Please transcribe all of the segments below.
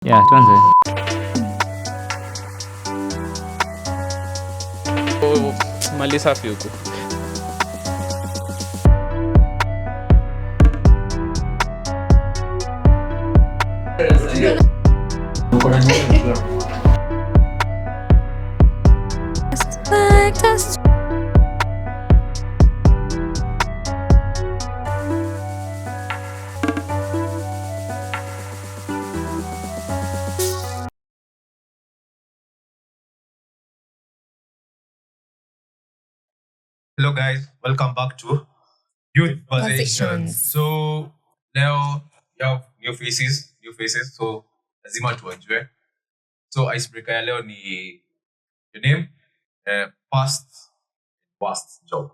Yeah, tuanze. Mali safi huko. Hello guys, welcome back to Youth Conversations. So leo you have new faces, so lazima tuwajue. So icebreaker ya leo ni your name, past, worst job.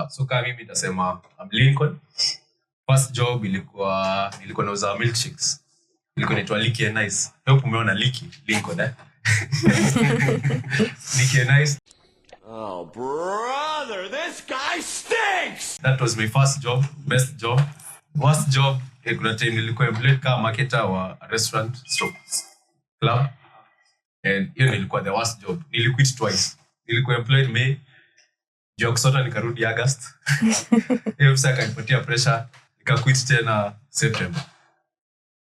So kama mimi nitasema I'm Lincoln. First job nilikuwa nauza milkshakes. Ilikuwa inaitwa Licky and Nice. Hope umeona Licky, Lincoln Licky and Nice. Oh, brother, this guy stinks! That was my first job, best job. Worst job, kuna time nilikuwa employed kama marketer wa restaurant club. And hiyo nilikuwa the worst job. Niliquit twice. Nilikuwa employed May, Kusota nikarudi August. Hiyo msa akanipatia pressure, nikaquit tena September.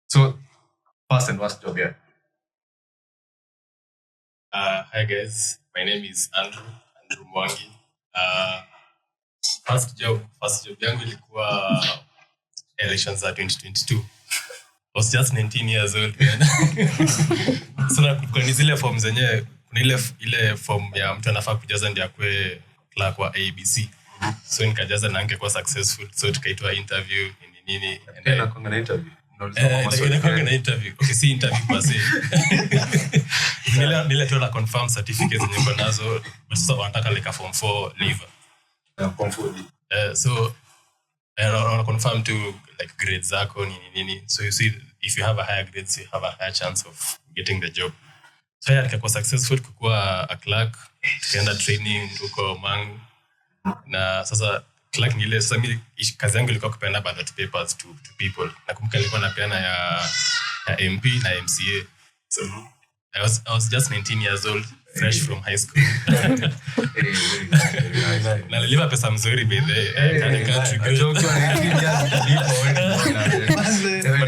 So, first and worst job, yeah. Hi guys, my name is Andrew Mwangi. First job yangu ilikuwa elections za 2022. I was just 19 years old man. So kuna zile form zenye kuna ile form ya mtu anafaa kujaza ndio akue clerk wa ABC. So nikajaza na angekuwa successful, so tukaitwa interview nini Tena kwa na interview. Na interview. Okay, si interview basi. Nile tu na confirm certificates niko nazo, but sasa wanataka like a form 4 leave. Form 4. So I want to confirm to like grades zako nini. So you see, if you have a higher grades, you have a higher chance of getting the job. So yeah, nikakuwa successful kukuwa a clerk, tukaenda training huko Mangu. Na sasa clerk ni ile, sasa mimi kazi yangu ilikuwa kupeana ballot papers to people. Nakumbuka nilikuwa napeana ya MP na MCA. So I was just 19 years old, fresh from high school. Na nilipa pesa mzuri bidhe.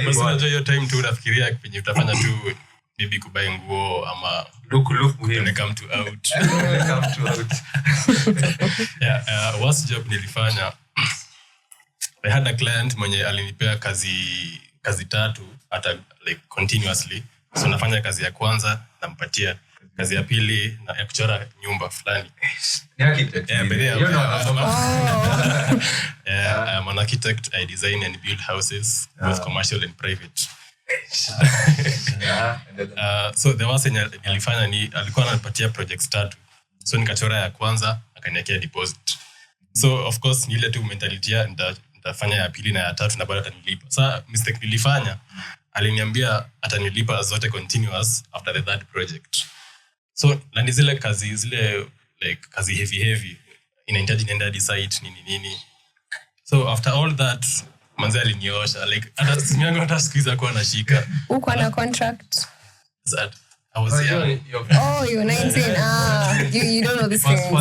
But unajua hiyo time tu unafikiria penye utafanya tu maybe kubai nguo ama Look when they come to out. Yeah, worst job nilifanya. I had a client mwenye alinipea kazi tatu hata like continuously. So nafanya kazi ya kwanza nampatia, kazi ya pili na ya kuchora nyumba fulani. Ni architect. I'm an architect. I design and build houses, both commercial and private. So the worst thing nilifanya ni alikuwa ananipatia projects tatu. So nikachora ya kwanza, akaniwekea deposit. So of course ni ile tu mentality ya nitafanya ya pili na ya tatu na bado atanilipa. Sasa mistake nilifanya, aliniambia atanilipa zote continuous after the third project. So na ni zile kazi like kazi heavy inahitaji niende hadi site nini. So after all that manzi aliniosha like hata simu yangu hata sikuiza kuwa nashika. Uko na contract? That I was young. Oh, you're 19. You don't know this thing.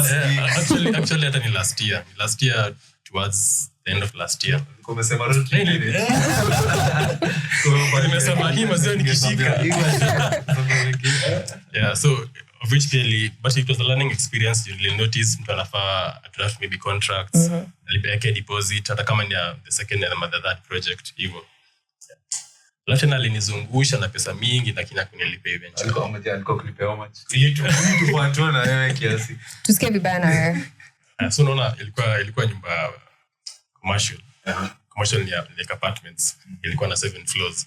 Actually hata ni last year towards the end of last year. Kumesema road. Nimesema hii mazao nikishika. Yeah, so of which clearly, but it was a learning experience. You really notice mtu anafaa draft maybe contracts, alipeke deposit, hata kama ni the second and the third project hivyo. Lakini alinizungusha na pesa mingi na kina kunilipa eventually. Alikuwa kulipa how much? You want to na wewe kiasi. Tusikie vibaya na wewe. So naona ilikuwa nyumba commercial. Commercial like apartments. Ilikuwa na 7 floors.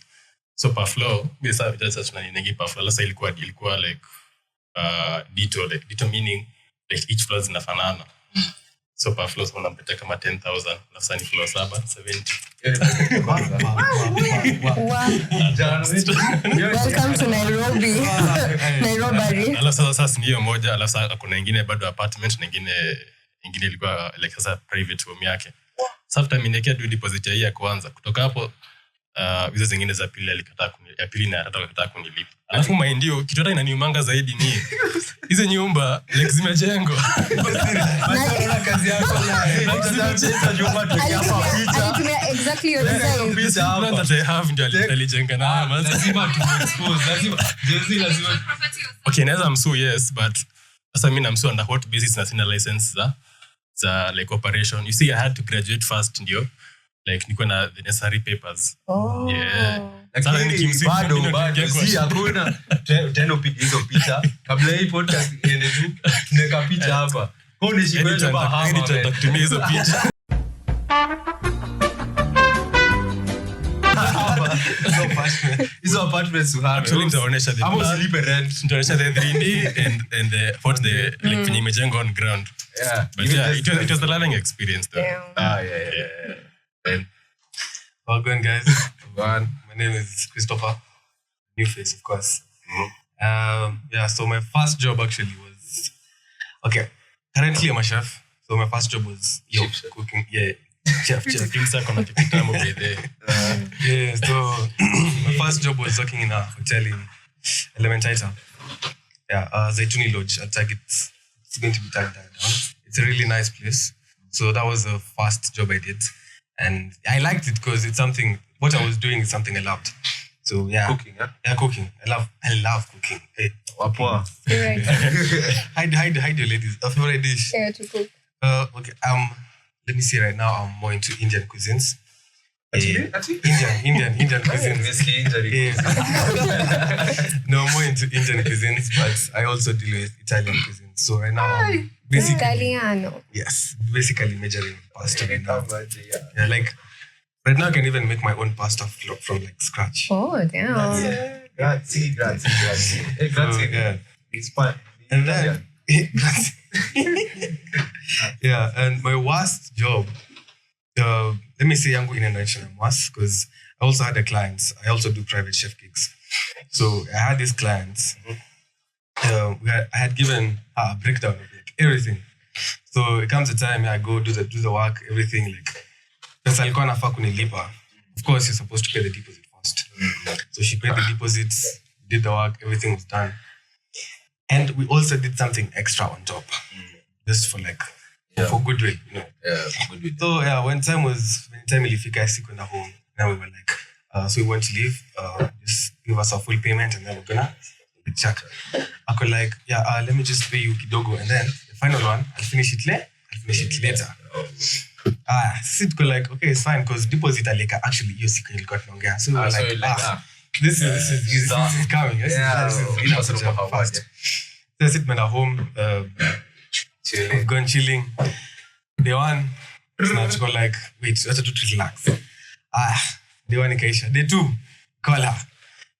So per floor, bisa just tunanengi per floor. Sasa ilikuwa like dito meaning like each floor zinafanana. So per floor unampata kama 10,000, sasa ni floor 7, 70. Welcome to Nairobi. Nairobi. Alafu sasa ni hiyo moja, alafu sasa kuna nyingine bado apartment na nyingine ilikuwa like sasa private home yake. Sasa time niwekea tu deposit ya kwanza. Kutoka hapo hizo zingine za pili ya pili na tatu alikataa kunilipa. Alafu maindio kitu hata inaniumanga zaidi ni hizo nyumba like zimejengwa. Kazi yako alitumia exactly your design. That I have ndio alijenga na lazima tu expose, lazima okay, naweza msuu yes, but sasa mimi namsuu under what basis na sina license za like operation. You see, I had to graduate first ndio like niko na the necessary papers. Yeah. Lakini bado si hakuna tena upige hizo picha kabla hii podcast iende tu tunaweka picha hapa. Kwa nini shikweje hapa nitakutumia hizo picha. Hizo apartments uhame. Actually nitaonesha the Hapo usilipe rent. Nitaonesha the 3D and the what the like when imejengwa on ground. Yeah. But yeah, it was a learning experience though. Yeah. And well going guys. One. My name is Christopher. New face, of course. Yeah, so my first job actually was okay. Currently I'm a chef. So my first job was cooking. Yeah. Chef. Yeah, so my first job was working in a hotel in Elementaita. Yeah, Zaituni Lodge at Target. It's going to be tagged down. It's a really nice place. So that was the first job I did. And I liked it because it's something, what I was doing is something I loved. So yeah. Cooking, yeah? Yeah, cooking. I love cooking. Hey. Wapoa. Right. Hide your ladies. A favorite dish. Yeah, to cook. Okay. Let me see right now. I'm more into Indian cuisines. Actually? Indian cuisines. Injury. No, I'm more into Indian cuisines, but I also deal with Italian cuisines. So right now, I'm basically Italiano. yes, basically majoring pasta right now. Yeah, like right now I can even make my own pasta from like scratch. Oh, damn. Grazie. Hey, grazie. Yeah. It's fun. And then yeah, and my worst job, let me say yangu in a nutshell, worst because I also had a client. I also do private chef gigs. So I had these clients. I had given a breakdown of like everything. So it comes a time I go do the work, everything like pesa alikuwa nafaa kunilipa. Of course, you're supposed to pay the deposit first. So she paid the deposits, did the work, everything was done. And we also did something extra on top. Just for like for goodwill, you know. Yeah, goodwill. So yeah, when time ilifika sikwenda home, now we were like, so we want to leave, just give us our full payment and then we're gonna check. I could like, let me just pay you kidogo and then the final one, I'll finish it later. Sit like, okay, it's fine because deposit alika actually hiyo siku nilikuwa tunaongea. So we were like, this is coming. This is fast. So I sit at home, chilling. Day one, snatch go like, wait, let's just relax. Day one ikaisha. Day two, call her.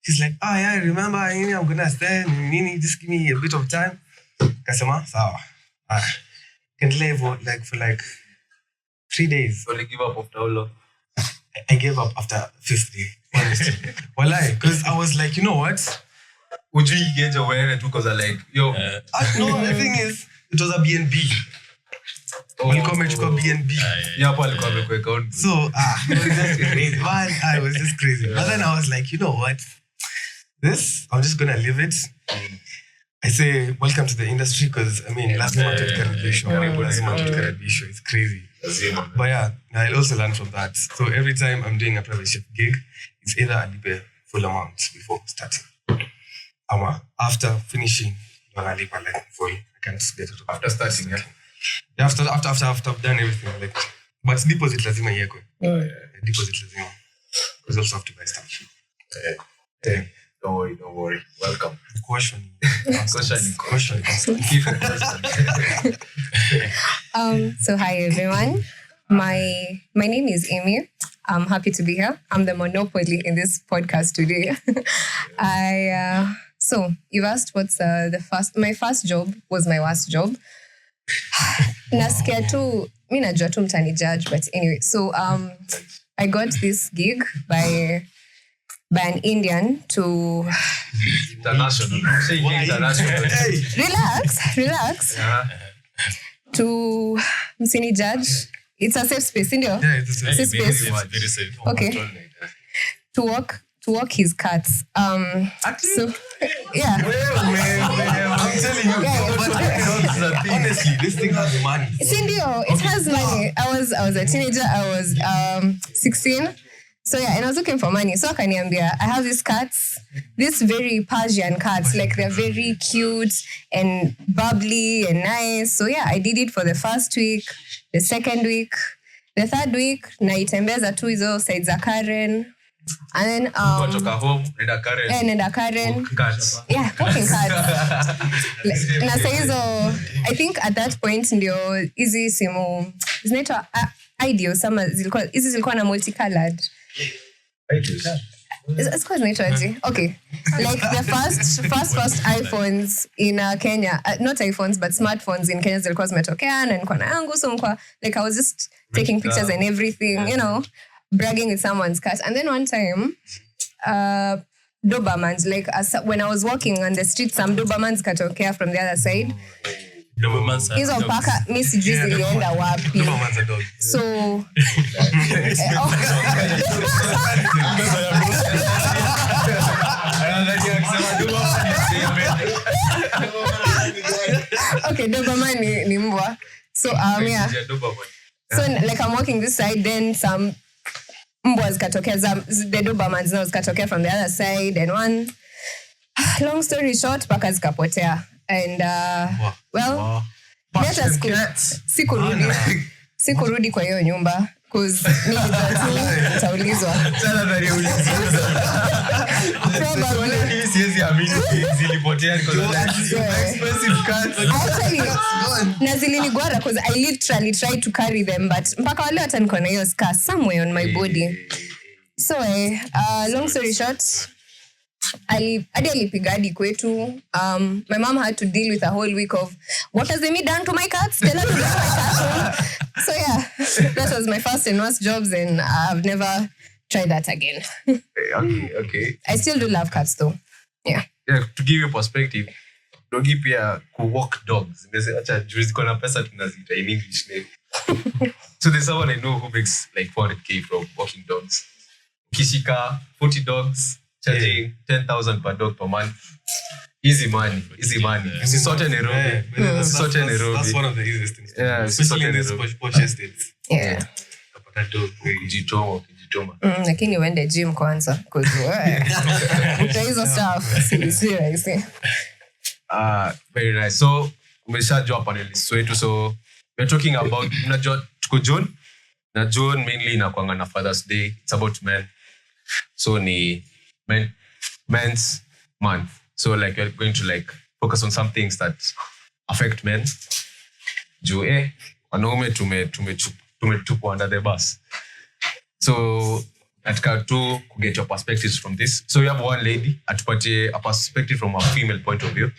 She's like, yeah, I remember, I'm gonna stay. Just give me a bit of time. Kasema, sawa. Can live for like 3 days. Only give up after how long? I gave up after 5th day. Honestly. Walai, because I was like, you know what? Would you engage aware too? Because I like, yo. No, the thing is, it was a BNB. Welcome to BNB. Yeah, alikuwa amekuweka on. So, it was just crazy. Man, I was just crazy. But then I was like, you know what? I'm just going to leave it. I say, welcome to the industry because, I mean, last month at Caribbean, it's crazy. But yeah, I also learned from that. So every time I'm doing a private chef gig, it's either I leave a full amount before starting. After finishing, I leave like full. I can't get it after starting, yeah? Yeah, after I've done everything. Like, but deposit lazima yeko. Deposit lazima. Because you also have to buy stuff. Yeah. Don't worry. Welcome. Question. So hi everyone. My name is Amy. I'm happy to be here. I'm the monopoly in this podcast today. So you've asked what's my first job was my worst job. Nasikia tu, mi najua tu mtani judge, but anyway. So I got this gig by an Indian to international. Say international. Hey. Relax. Yeah. To msini judge. It's a safe space, isn't it? Yeah, it's a safe space. Very safe. Okay. to walk his cats. So yeah. I'm telling you. But honestly, this thing has money. Sindio, it has money. I was a teenager. I was 16. So yeah, and I was looking for money. So akaniambia, I have these cats, these very Persian cats, like they're very cute and bubbly and nice. So yeah, I did it for the first week, the second week, the third week, naitembeza tu hizo sides za Karen. And then Kutoka home, nenda Karen. Cats. Yeah, walking cats. Na saizo, I think at that point ndio hizi simu zinaitwa ideal sama zilikuwa na multicolored. It's quite nature. Okay. Like the first iPhones in Kenya, not iPhones, but smartphones in Kenya zilikuwa zimetokea na nilikuwa na yangu. So like I was just taking pictures and everything, you know, bragging with someone's cat. And then one time, Dobermans, like when I was walking on the street, some Dobermans katokea from the other side. Hizo paka mi sijui zilienda wapi. So okay, Doberman ni mbwa. So yeah. So like I'm walking this side, then some mbwa zikatokea, the Dobermans now zikatokea from the other side, and one long story short, paka zikapotea. And let us sikurudi kwa hiyo nyumba cause nilijua tu utaulizwa. Probably siwezi amini zilipotea expensive cats. Actually, na zilinigwara cause I literally tried to carry them, but mpaka wale hata niko na hiyo scar somewhere on my body. So long story short, hadi alipiga hadi kwetu. My mom had to deal with a whole week of what has Amy done to my cats? Tell her to get my cats home. So yeah, that was my first and worst jobs, and I've never tried that again. Okay. I still do love cats though. Yeah. To give you perspective, dogi pia walk dogs. Acha juzi kuna pesa tunazita in English name. So there's someone I know who makes like 400k from walking dogs. Kishika 40 dogs. Charging 10,000 per dog per month. Easy money. It's sort of Nairobi. That's one of the easiest things. Yeah, especially in these posh estates. Yeah. Kujitoma. Lakini uende gym kwanza cause hizo stuff seriously. Very nice. So umeshajua panelists wetu, so we're talking about unajua tuko June. Na June mainly inakuanga na Father's Day. It's about men. So ni men's month. So like we're going to like focus on some things that affect men. Juu wanaume tumetupwa under the bus. So nataka tu get your perspectives from this. So we have one lady atupatie a perspective from a female point of view.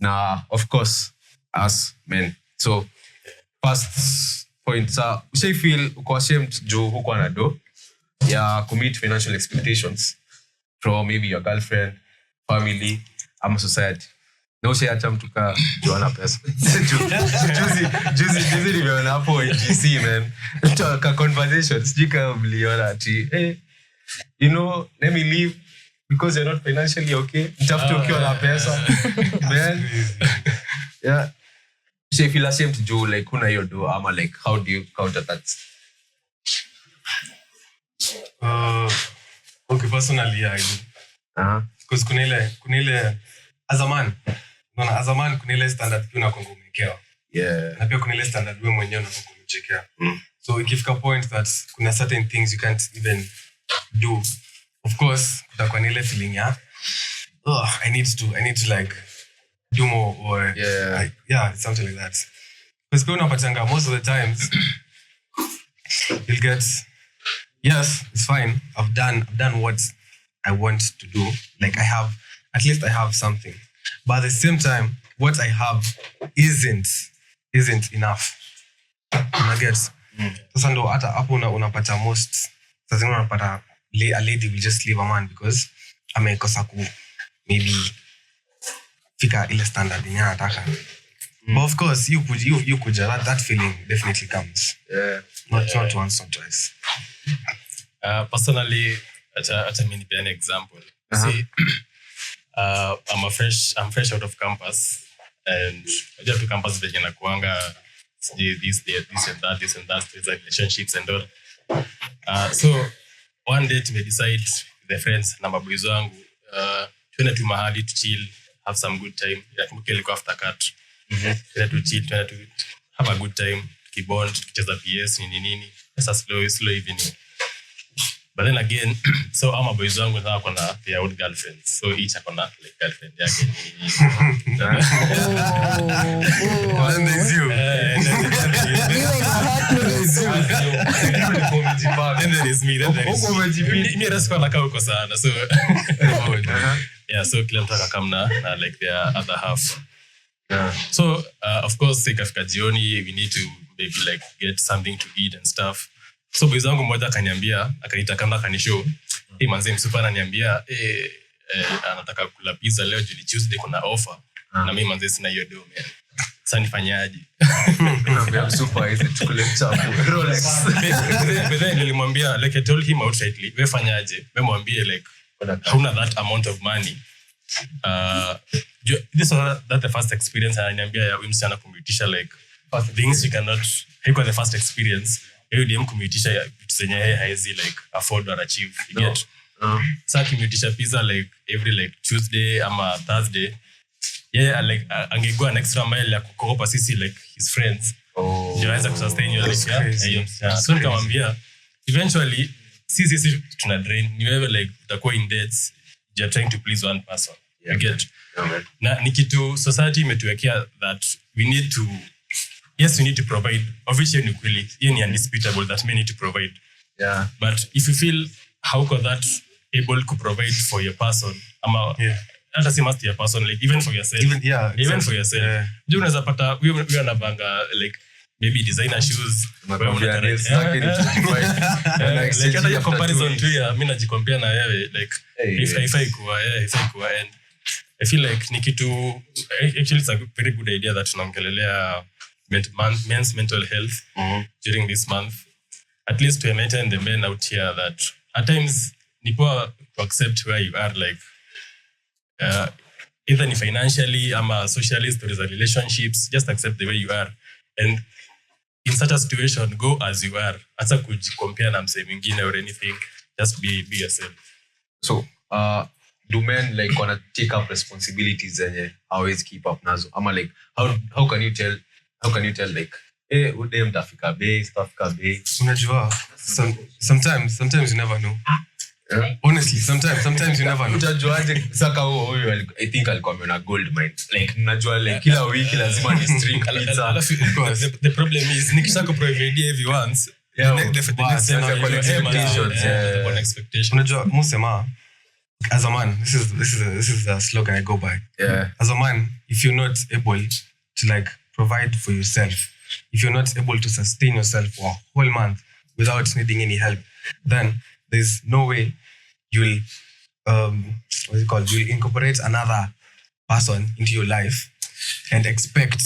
Na of course as men. So first point, usha feel uko ashamed juu huko na do ya commit financial expectations from maybe your girlfriend, family, ama society. Na ushaita mtu ka juana pesa. Juzi nimeona hapo GC man. Ka conversations jika mliona ati you know, let me leave because you're not financially okay. Mtafute ukiwa na pesa. Man. Yeah. She feel ashamed juu like kuna hiyo do ama like how do you counter that? Okay, personally, I do. Because kuna ile as a man kuna ile standard pia unakonga umekewa. Yeah. Na pia kuna ile standard wewe mwenyewe unakonga umechekea. So ikifika point that kuna certain things you can't even do. Of course, kutakuwa ile feeling ya I need to like do more or it's something like that. Because pia unapatanga most of the times you'll get yes, it's fine. I've done what I want to do. Like at least I have something. But at the same time, what I have isn't enough. I get. Sasa ndo hata hapo unapata most. Sasa unapata a lady will just leave a man because amekosa ku maybe fika ile standard yenye anataka. But of course, you could that feeling definitely comes. Yeah. Not once or twice. Personally, acha mimi nipe an example. See, I'm fresh out of campus, and unajua tu campus venye nakuanga this and that, these relationships and all. So one day we decide the friends na maboys wangu twende tu mahali to chill, have some good time. Nakumbuka ilikuwa after cut. Twende tu chill, twende tu have a good time, tukibond, tukicheza PS nini. It's a slow evening. But then again, so all my boys wangu now kona their own girlfriends. So each akona like girlfriend yake. Then there's you. And then there is me. Me rasiko naka huko sana. So yeah, so kila mtu akakamna na like their other half. So of course ikafika jioni, we need to maybe like get something to eat and stuff. So boys wangu mmoja akaniita kama kanishow. Manze msupa ananiambia anataka kula pizza leo juu ni Tuesday kuna offer. Na mimi manze sina hiyo do man. Sasa nifanyaje? I'm super easy to collect chapu. Rolex. But then nilimwambia like I told him outrightly, wewe fanyaje? Wewe mwambie like hauna that amount of money. This was that the first experience ananiambia ya msichana kumwitisha like things you cannot haiko the first experience. Hiyo DM kumwitisha vitu zenye yeye haezi like afford or achieve. You get? Sasa kumwitisha pizza like every like Tuesday ama Thursday. Yeah, like angegua an extra mile ya kukopa sisi like his friends. Ndio aweza kusustain your life ya. So nikamwambia eventually sisi tuna drain. Ni wewe like utakuwa in debts. You're trying to please one person. You get? Na nikitu society imetuwekea that we need to provide. Officially ni kweli. Hiyo ni undisputable that we need to provide. Yeah. But if you feel how could that able to provide for your person ama hata si must your person like even for yourself. Even for yourself. Yeah. Juu unaweza pata wewe unavanga like maybe designer shoes wewe unataka like hata your comparison tu ya mimi najicompare na wewe like if I kuwa and I feel like ni kitu actually it's a very good idea that tunaongelelea men's mental health during this month, at least to enlighten the men out here that at times ni poa to accept where you are like either ni financially ama socially, stories of relationships, just accept the way you are and in such a situation go as you are, hata kujicompare na msee mwingine or anything, just be yourself. So do men like wanna take up responsibilities zenye always keep up nazo ama like how can you tell like ude mtafika bei unajua sometimes you never know. Honestly, sometimes you never know. Utajuaje saka huyo I think alikuwa ameona gold mine. Like najua like kila wiki lazima ni string pizza. The problem is nikishaka provide every once. The next expectation. Unajua musema as a man, this is the slogan I go by. Yeah. As a man, if you're not able to like provide for yourself, if you're not able to sustain yourself for a whole month without needing any help, then there's no way you'll you'll incorporate another person into your life and expect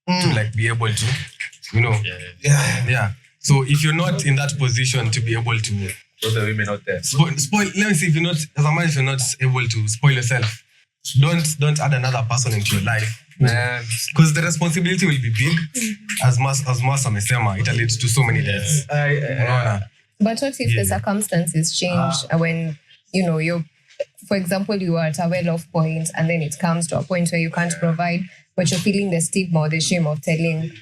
to like be able to, you know. Yeah. So if you're not in that position to be able to the women out there spoil, let me see, if you're not as a man, if you're not able to spoil yourself, don't add another person into your life, man, because the responsibility will be big. As much amesema, it leads to so many deaths. But what if the circumstances change when, you know, for example, you are at a well-off point and then it comes to a point where you can't provide, but you're feeling the stigma or the shame of telling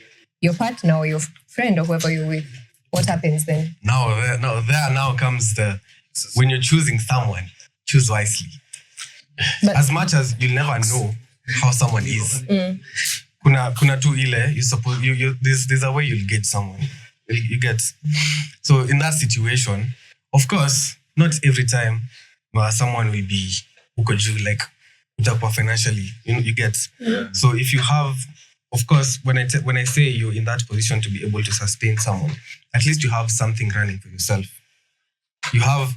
your partner or your friend or whoever you're with? What happens then? Now comes when you're choosing someone, choose wisely. But as much as you'll never know how someone is, kuna tu ile there's a way you'll get someone. You get. So in that situation, of course, not every time someone will be like financially, you get. So if you have, of course, when I say you're in that position to be able to sustain someone, at least you have something running for yourself. You have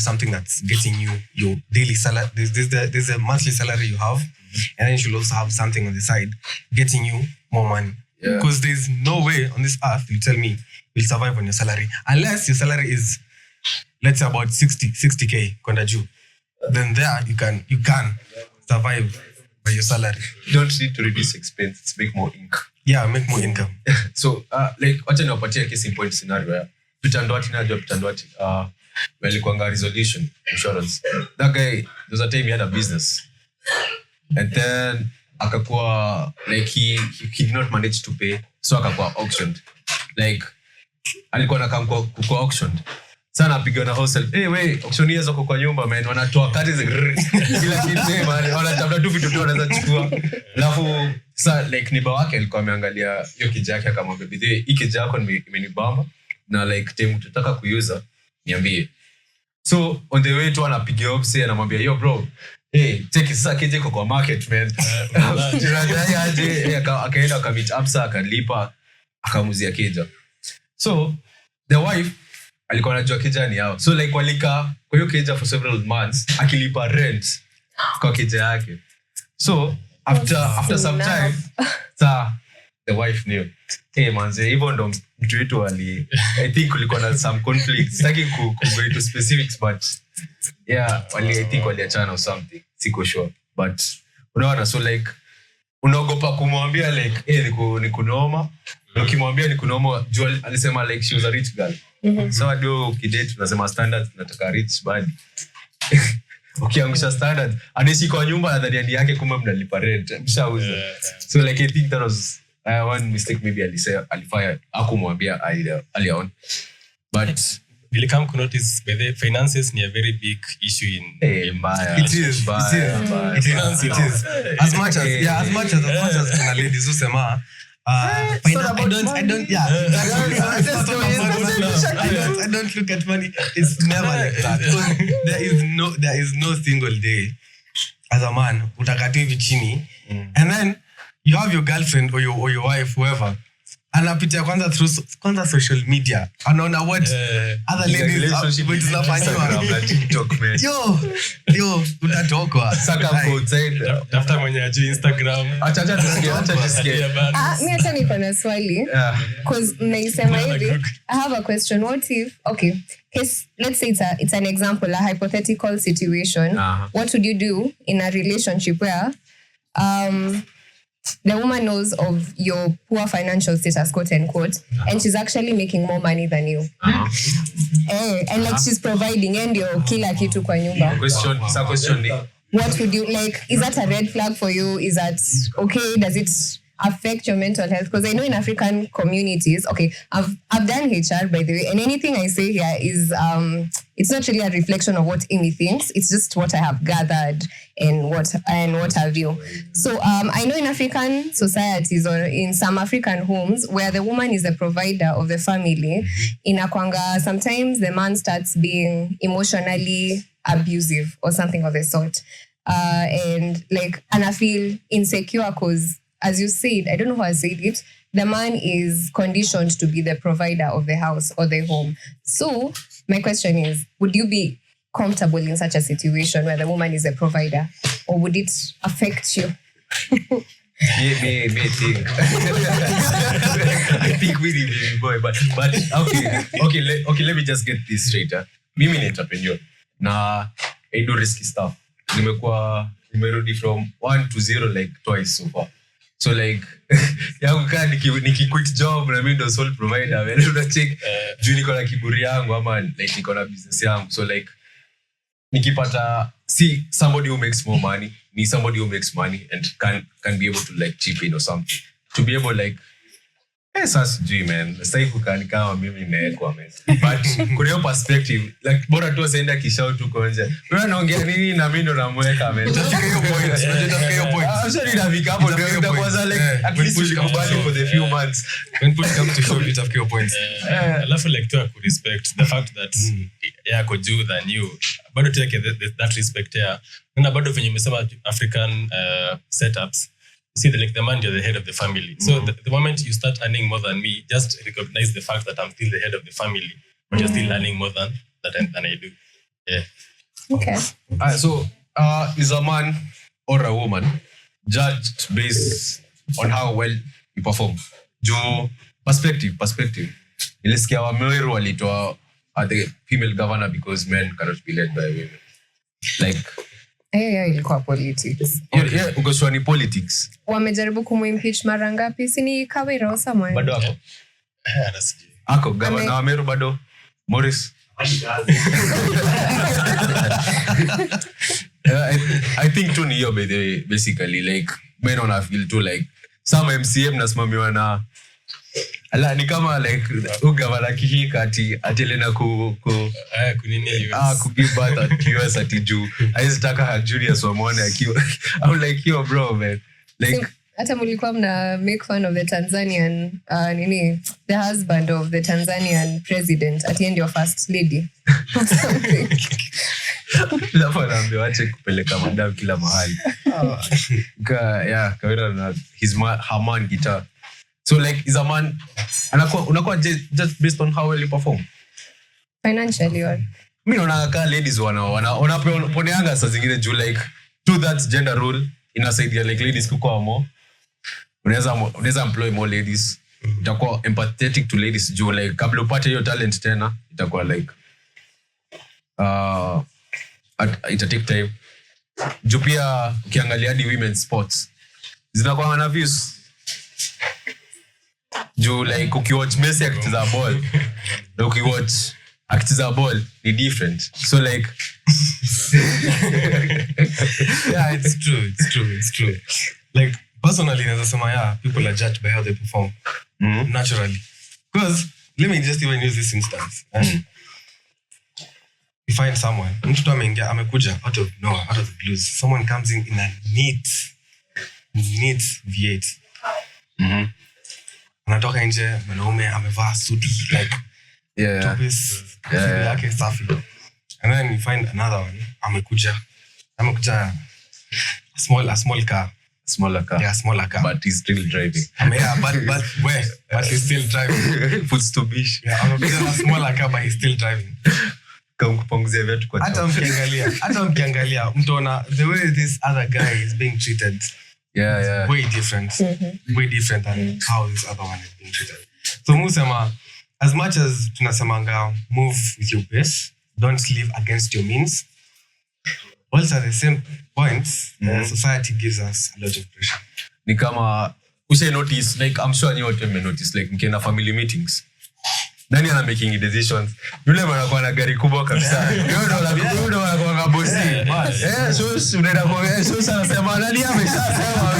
something that's getting you your daily salary. There's a monthly salary you have, and then you should also have something on the side getting you more money. Because there's no way on this earth you tell me you'll survive on your salary unless your salary is let's say about 60k kwenda juu, then there you can survive by your salary. You don't need to reduce expenses, make more income. Yeah, make more income. So like wacha niwapatie case in point scenario ya Pitandwati walikuanga resolution insurance. That guy, there was a time he had a business, and then akakuwa like he did not manage to pay, so akakuwa auctioned. Like alikuwa anakaa kwa auctioned sana, apiga na wholesale. Hey we auctioneers wako kwa nyumba man, wanatoa kati kila kitu man, wanatafuta tu vitu tu wanaweza chukua. Alafu sa like niba wake alikuwa ameangalia hiyo kija yake akamwambia bidii hii kija yako imenibamba na like time tutataka kuuza niambie. So on the way tu anapiga opsi anamwambia yo bro, hey check sasa kija iko kwa market man. Tunadai aje, akaenda akamit Absa akalipa akamuzia kija. So the wife alikuwa anajua kija ni yao, so like walika kwa hiyo kija for several months akilipa rent kwa kija yake. So after some time the wife knew, hey manze, even ndo mtu wetu I think kulikuwa na some conflicts, sitaki go into specifics, but yeah I think waliachana or something, siko sure, but unaona, so like unaogopa kumwambia like hey ni kunoma, ukimwambia ni kunoma, Joel alisema like she was a rich girl. So ado kidate tunasema standards, nataka rich bad. Ukiangusha standards anaishi kwa nyumba na dhani yake kumbe mnalipa rent mshauza. So like I think that was one mistake maybe alifanya akumwambia earlier on, but really come to notice by the finances ni a very big issue in it is as much as kuna ladies who sema I don't look at money. It's never like that. There is no single day as a man utakati hivi chini and then you have your girlfriend or your wife, whoever, anapitia kwanza social media, anaona what other ladies zinafanywa na TikTok man. Yo utatokwa saka outside tafuta mwenye ajui Instagram. acha tusikie mimi hata niko na swali because mnaisema hivi. I have a question. What if let's say it's an example, a hypothetical situation. What would you do in a relationship where the woman knows of your poor financial status, quote unquote, and she's actually making more money than you, and like she's providing and your kila kitu kwa nyumba? Question what would you like? Is that a red flag for you? Is that okay? Does it affect your mental health? Because I know in African communities, I've done HR by the way, and anything I say here is it's not really a reflection of what Amy thinks. It's just what I have gathered and what have you. So I know in African societies or in some African homes where the woman is the provider of the family, in Akwanga sometimes the man starts being emotionally abusive or something of the sort, and I feel insecure because, as you said, I don't know how I said it, the man is conditioned to be the provider of the house or the home. So my question is, would you be comfortable in such a situation where the woman is a provider, or would it affect you? me think. I think really baby boy, but okay, let me just get this straight. Mimi ni entrepreneur na I do risky stuff. Nimerudi from 1 to 0 like twice so far. So like yangu kaa niki quit job na mimi ndo sole provider, wewe unacheck juu niko na kiburi yangu ama like niko na business yangu. So like nikipata somebody who makes more money, need somebody who makes money and can be able to like chip in or something, to be able like sasa sijui man, sasa kukani kama mimi nimewekwa man, but kuna hiyo perspective like bora tu asaenda kishout tu konje, wewe unaongea nini na mimi ndo namweka man. Tafika hiyo point Actually nafika hapo ndio itakuwa like at least ukubali for the few months when push come to show you tafika hiyo point. Alafu like to respect the fact that yako juu than you, bado take that respect here. Na bado venye umesema African setups, see the man, you're the head of the family. So the moment you start earning more than me, just recognize the fact that I'm still the head of the family, but you're still earning more than I do. Yeah. Okay. So is a man or a woman judged based on how well you perform? Juu perspective. Ilisikia Wameru walitoa the female governor because men cannot be led by women. Like ilikuwa politics. Yeah, uko ni politics. Wamejaribu kumimpeach mara ngapi? Sini Kawira or someone. Bado ako governor wa Meru bado Morris. I think tu ni hiyo basically like men wana feel too like some MCM nasimamiwa na ala ni kama like ugavana kihika ati lena kunini give birth at US ati juu haizitaka Julius wamwone akiwa I'm like yo bro man like hata mlikuwa mna make fun of the Tanzanian the husband of the Tanzanian president at the end your first lady or something. Lafa naambia wache kupeleka madam kila mahali. Kawira na her man guitar. So like is a man unakuwa just based on how well you perform financially or mimi naona kama ladies wanaponeanga saa zingine juu like to that gender role inasaidia like ladies kukua more unaweza employ more ladies itakuwa empathetic to ladies juu like kabla upate hiyo talent tena itakuwa like ita take time juu pia ukiangalia hadi women's sports zinakuwa na views juu like ukiwatch Messi akicheza ball na ukiwatch akicheza ball ni different so like yeah it's true like personally naweza sema people are judged by how they perform naturally because let me just even use this instance you find someone mtu amekuja out of the blues someone comes in a neat V8 anatoka nje mwanaume amevaa suti like topis yake safi and then you find another one amekuja a smaller car but he's still driving but he's still driving full stopish amekuja a smaller car but he's still driving kupunguzia vitu kwa hata mkiangalia mtaona the way this other guy is being treated way different than how this other one is being treated. So musema as much as tunasemanga move with your pace, don't live against your means, also at the same point society gives us a lot of pressure. Ni kama usai notice like I'm sure you all may notice like mkienda family meetings nani ana making decisions yule anakuwa na gari kubwa kabisa yule ndo anakuwa bosi so unaenda kwa so sana sema nani ameshasema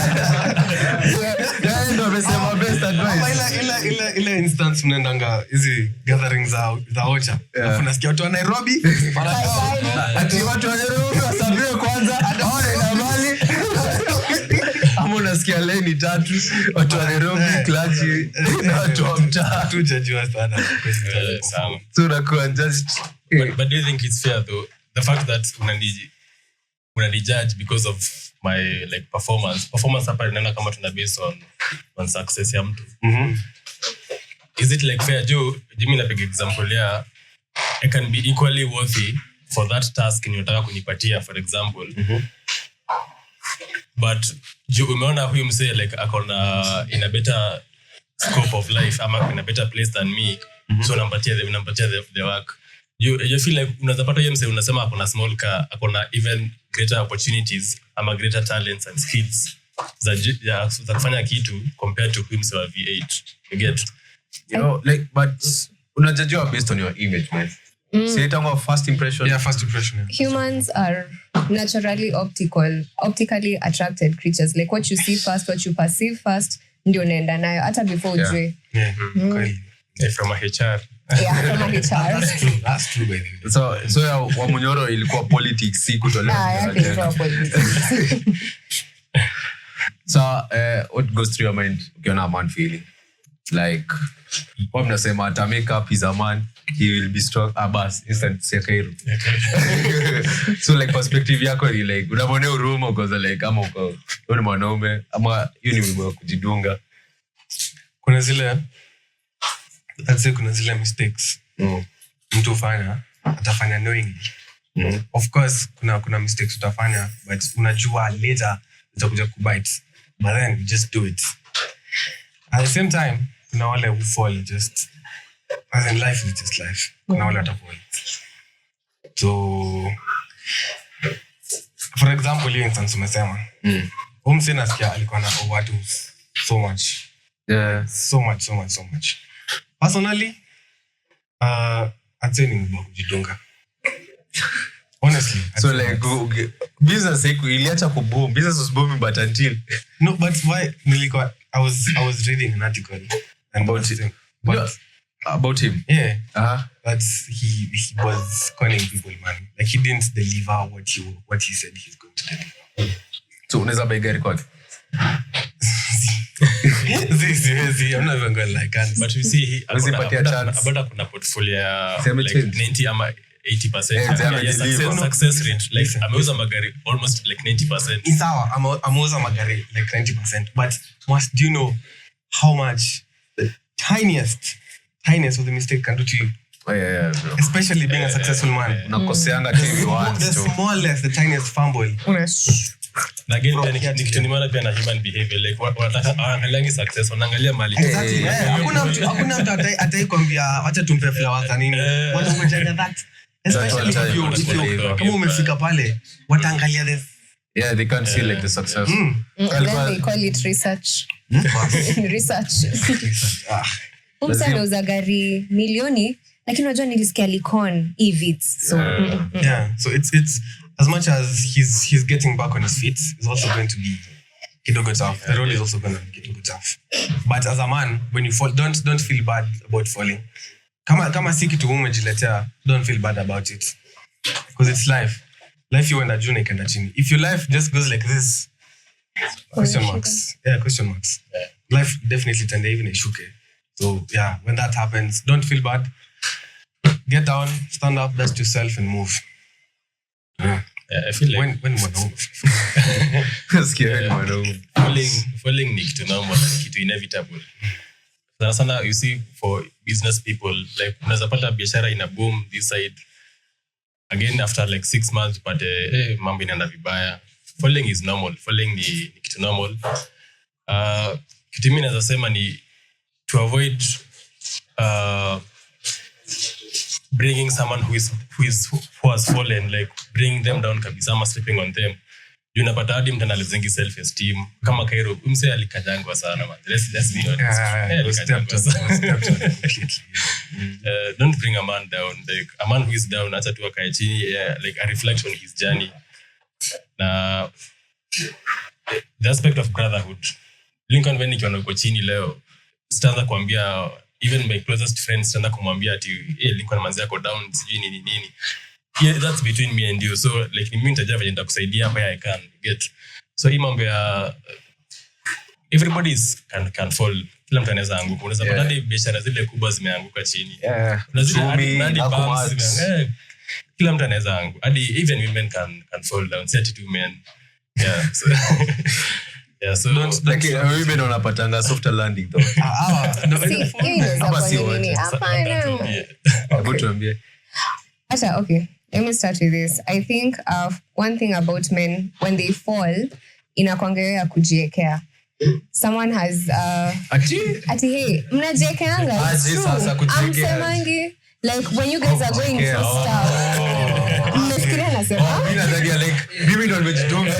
ndo amesema best advice ile instance mnaendanga hizi gatherings za ocha alafu nasikia watu wa Nairobi ati watu wa Nairobi wasafiri kwanza aone na mali ama unasikia leni tatu watu wa Nairobi klaji na watu wa mtaa tujajua sana so unakuwa just but do you think it's fair though the fact that unani judge because of my like performance hapa inaona kama tuna based on success ya mtu is it like fair Jimmy napiga example ya I can be equally worthy for that task ninayotaka kunipatia for example but umeona huyu msee like akona in a better scope of life ama in a better place than me so nampatia the work you feel like unazapata huyu msee unasema akona small car akona even greater opportunities ama greater talents and skills za kufanya kitu compared to huyu msee wa V8 you get like but unajajua based on your image man say tango first impression humans are naturally optically attracted creatures like what you see first what you perceive first ndio unaenda nayo hata before ujue from a HR from a HR that's true by the way so ya Wamunyoro ilikuwa politics si kutolewa so what goes through your mind ukiona a man feeling like what mnasema ata make up is a man he will be strong abas instant sekero so like perspective yako ni like unamwonea huruma ukoza like ama uko ni mwanaume ama hiyo ni wimbo kujidunga kuna zile mistakes mtu atafanya knowingly of course kuna mistakes utafanya but unajua later utakuja kubite but then you just do it at the same time kuna wale who fall just as in life is just life. Kuna wale watakuwa. So for example, hiyo instance umesema. Umse nasikia alikuwa na overdose so much. Yeah. So much. Personally, I'd say ni mbona kujidunga. Honestly. So like business iliacha kuboom. Business was booming but until no, but why I was reading an article about him. About him. Yeah. Uh-huh. But he was calling people, man. Like he didn't deliver what he said he's going to deliver. So unaweza buy gari kwake. I'm not even going like that. But you see about kuna portfolio like 90 ama 80%. Success rate like ameuza magari almost like 90%. It's our ameuza magari like 90%. But do you know how much the tiniest of the mistake can do to you? Oh yeah, bro. Especially being a successful man. Unakoseanga TV once. The smallest, the tiniest fumble. Na again pia nikituniona pia na human behavior like wanataka aangalia success wanaangalia mali. Exactly. Hakuna mtu ataikwambia acha tumpe flowers na nini. Wanakujenga that. Especially if you kama umefika pale wataangalia this. Yeah, they can't see like the success. Then they call it research. Research. Umeuza gari milioni lakini unajua nilisikia Likon EVs. So yeah, so it's as much as he's getting back on his feet, it's also going to be kidogo tough. The road is also going to be kidogo tough. But as a man, when you fall, don't feel bad about falling. Kama si kitu umejiletea, don't feel bad about it. Because it's life. Life you enda juu na ikaenda chini. If your life just goes like this, question marks. Yeah, question marks. Yeah. Life definitely tende even ishuke. So yeah, when that happens, don't feel bad. Get down, stand up, dust yourself and move. Yeah, I feel like when mwanaume falling ni kitu normal, kitu inevitable. Sana you see for business people like unaweza pata biashara ina boom this side again after like 6 months but mambo inaenda vibaya. Falling is normal. Falling ni kitu normal. Kitu mimi naweza sema ni to avoid bringing someone who has fallen, like bring them down kabisa ama sleeping on them. Unapata hadi mtu analezengi self esteem kama Cairo mse alikanyangwa sana man. Let's be honest. Don't bring a man down. Like a man who is down acha tu akae chini, like a reflection on his journey. Na the aspect of brotherhood. Lincoln when nikiona uko chini leo sitaanza kuambia even my closest friends sitaanza kumwambia ati Lincoln manzi yako down sijui nini. Yeah, that's between me and you. So like mimi nitajua vile nitakusaidia where I can get. So hii mambo ya everybody can fall. Kila mtu anaweza anguka. Unaweza pata hadi biashara zile kubwa zimeanguka chini. Yeah. Kila mtu anaweza anguka. Hadi even women can fall down. Si ati tu men. Yeah. So yeah, so like women wanapatanga softer landing though. Okay. Let me start with this. I think one thing about men, when they fall, inakwangea kujiekea. Someone has ati hey, mnajekeanga. It's true. I'm semangi, like when you guys are going through stuff. Mnafikiria nasema? Mimi ndo nimejidunga.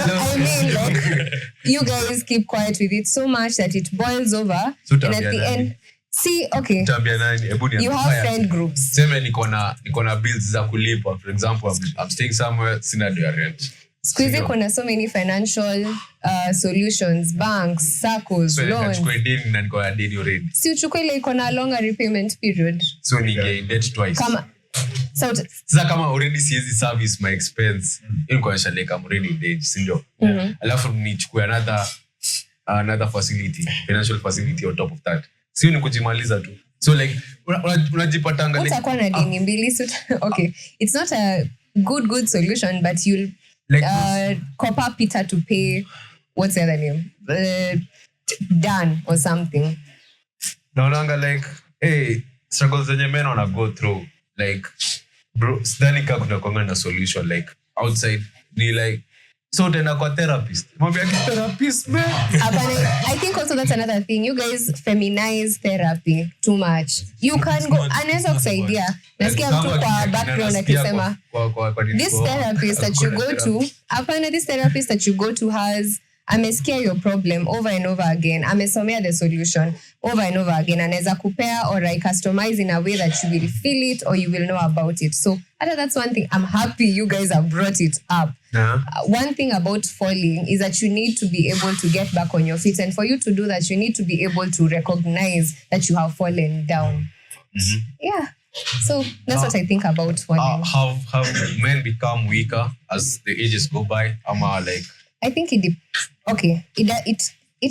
I mean, like, you guys keep quiet with it so much that it boils over. And at the end, see, okay. You have friend groups. Sema niko na bills za kulipa. For example, I'm staying somewhere, sina do rent. Squeeze kuna so many financial solutions, banks, SACCOs, loans. Nachukua deni na niko na deni already. Si uchukue ile iko na longer repayment period. So nige debt twice. Sasa kama already siwezi service my expense, niko na like I'm already in debt, si ndio? Alafu nichukue another facility, financial facility on top of that. Sio ni kujimaliza tu. So like unajipatanga like utakuwa na deni mbili. So okay, it's not a good solution, but you'll cop up Peter to pay what's the other name? Dan or something. Naonanga like hey, struggles zenye men wana go through like bro, sidhani kama kuna kwanga na solution like outside ni like So tena kwa therapist. Mwambie therapist man. I think also that's another thing. You guys feminize therapy too much. You can go anaweza kusaidia. Nasikia mtu kwa background akisema this therapist that you go to, this therapist that you go to has amesikia your problem over and over again. Amesomea the solution over and over again. Anaweza kupea or I customize in a way that you will feel it or you will know about it. So that's one thing. I'm happy you guys have brought it up. Yeah. One thing about falling is that you need to be able to get back on your feet. And for you to do that, you need to be able to recognize that you have fallen down. Mm-hmm. Yeah. So that's what I think about falling. Have men become weaker as the ages go by? I think it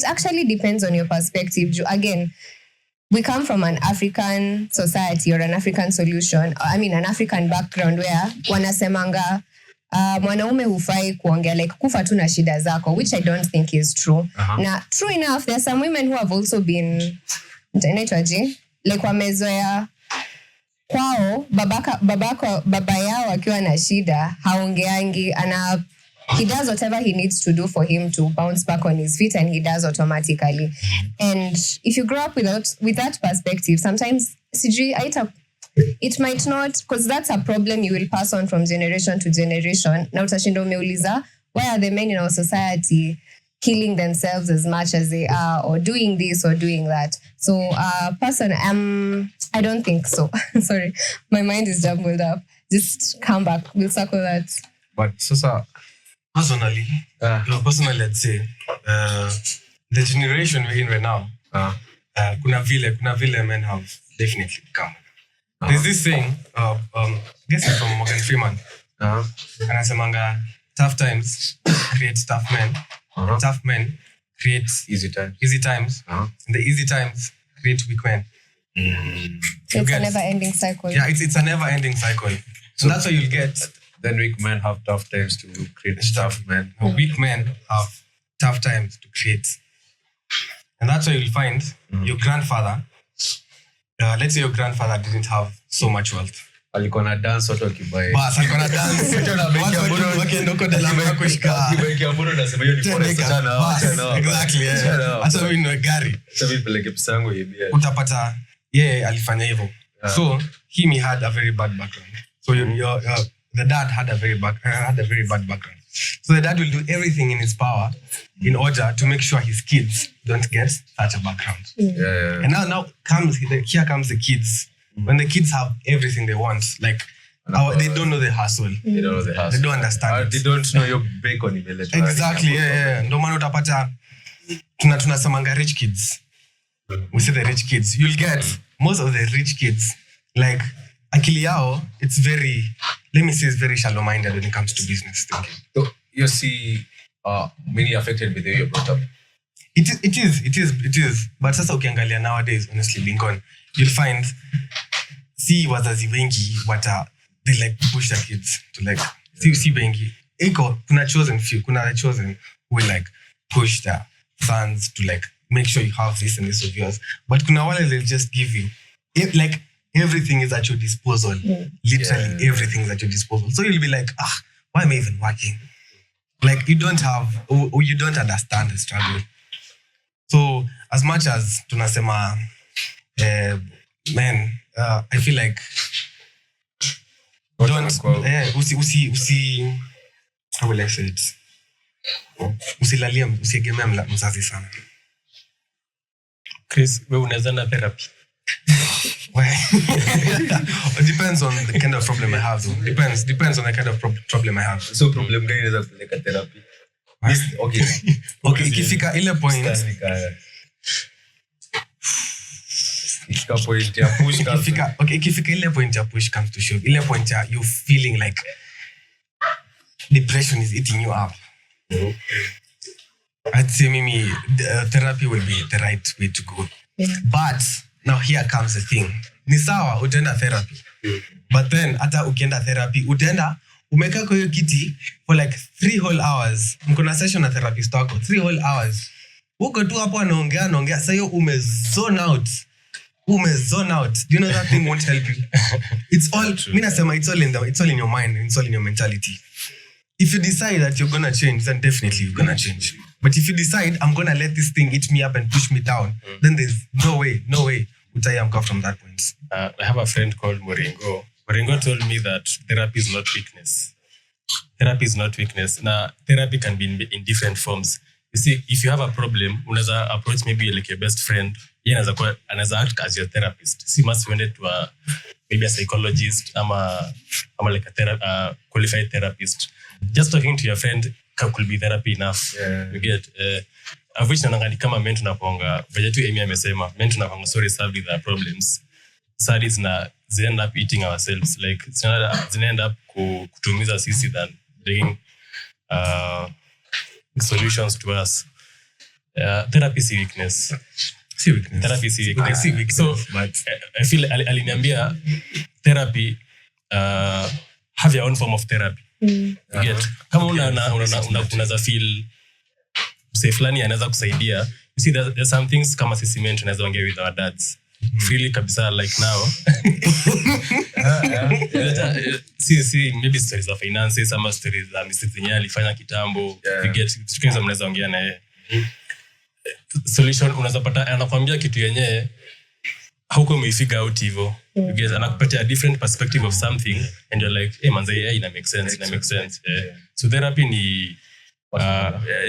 actually depends on your perspective. Again, we come from an African society or an African solution. An African background where wanasemanga mwanaume hufai kuongea like kufa tu na shida zako, which I don't think is true. Na true enough, there are some women who have also been like wamezoea kwao baba yao akiwa na shida haongeangi, he does whatever he needs to do for him to bounce back on his feet, and he does automatically. And if you grow up with that perspective, sometimes it might not, because that's a problem you will pass on from generation to generation. Na utashinda umeuliza, why are the men in our society killing themselves as much as they are, or doing this or doing that? So I don't think so. Sorry, my mind is jumbled up. Just come back, we'll circle that. But Sasa, personally, I'd say the generation we're in right now, kuna vile men have definitely come. There's this saying, I guess it's from Morgan Freeman. Anasemanga, tough times create tough men. Tough men create easy times. And the easy times create weak men. It's a never-ending cycle. Yeah, it's a never-ending cycle. So that's what you'll get. Then weak men have tough times to create tough men. Weak men have tough times to create. And that's why you'll find your grandfather, let's say your grandfather didn't have so much wealth. Alikuwa na dance watu wakibai. Bas, alikuwa na dance. Watu wakienda huko de la mea kushika. Kibai mbona nasema hiyo ni forest chana. Exactly, yeah. Hata mimi ni gari. Sasa mimi peleke pesa yangu ibia. Utapata alifanya hivyo. So he had a very bad background. So the dad had a very bad background. So the dad will do everything in his power in order to make sure his kids don't get such a background. Yeah. And now here comes the kids. When the kids have everything they want, like they don't know the hustle. They don't know the hustle. They don't understand. They don't know your bacon imeleta. Exactly. Yeah. Ndio maana utapata tunasemanga rich kids. We say the rich kids. You'll get most of the rich kids like akili yao, it's very shallow-minded when it comes to business thinking. So you see many affected with the way you're brought up. It is. But sasa ukiangalia nowadays, honestly, Lincoln, you'll find wazazi wengi they like push their kids to like si wengi. Kuna chosen few, kuna the chosen who will like push their sons to like make sure you have this and this of yours. But kuna wale they'll just give you like everything is at your disposal. Literally everything is at your disposal. So you'll be like, why am I even working? Like you don't understand the struggle. So as much as tunasema men, I feel like usi how will I say it? Usiegemea mzazi sana. Chris, wewe unaweza na therapy? It depends on the kind of problem I have though. Depends on the kind of problem I have. So problem gani inaweza kupeleka therapy? Okay, ikifika ile point ikifika ile point ya push comes to shove, ile point ya you feeling like depression is eating you up. I'd say maybe therapy will be the right way to go. But now here comes the thing. Ni sawa utaenda therapy. But then hata ukienda therapy utaenda umekaa kwa hiyo kiti for like 3 whole hours. Mko na session na therapist wako 3 whole hours. Uko tu hapo anaongea sasa hiyo umezone out. Do you know that thing won't help you? It's all mimi nasema it's all in your mind, it's all in your mentality. if you decide that you're gonna change, then definitely you're gonna change. But if you decide I'm gonna let this thing eat me up and push me down, then there's no way Utayamka from that point. I have a friend called Moringo. Moringo told me that therapy is not weakness. Therapy is not weakness. Now, therapy can be in different forms. You see, if you have a problem, unaweza approach maybe like your best friend, anaweza act as your therapist. So you must send it to maybe a psychologist, ama like a qualified therapist. Just talking to your friend could be therapy enough. Yeah. You get of which nanangani kama men tunaponga vile tu Amy amesema men tunaponga sorry solve the problems sadis na they end up eating ourselves like they end up kutumiza sisi than bringing solutions to us. Therapy is weakness. Therapy is weakness. So but I feel aliniambia therapy have your own form of therapy. You get kama unaweza feel say fulani anaweza kusaidia. You see there's some things kama sisi men tunaweza ongea with our dads freely kabisa like now. See maybe stories of finances ama stories za mistakes zenye alifanya kitambo. You get tukaweza mnaweza ongea na yeye. Solution unaweza pata anakuambia kitu yenyewe hauko umefigure out hivyo. You get anakupatia a different perspective of something and you're like hey manze yeah, ina make sense. So therapy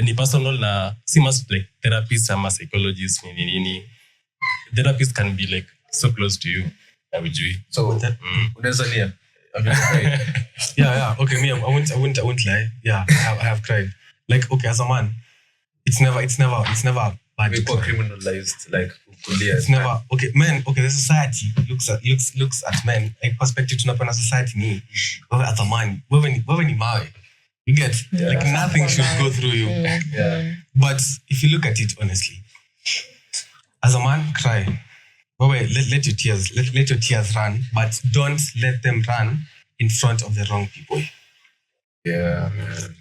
ni personal na si must like therapist ama psychologist ni therapists can be like so close to you. So unaweza lia. yeah okay me I won't lie. Yeah, I have cried. Like okay as a man it's never bad. People criminalized like kulia. It's never okay men okay the society looks at men like perspective tunapenda society ni wewe as a man wewe ni mawe. You get like nothing should go through you. But if you look at it honestly, as a man, cry. Let your tears run, but don't let them run in front of the wrong people. Yeah.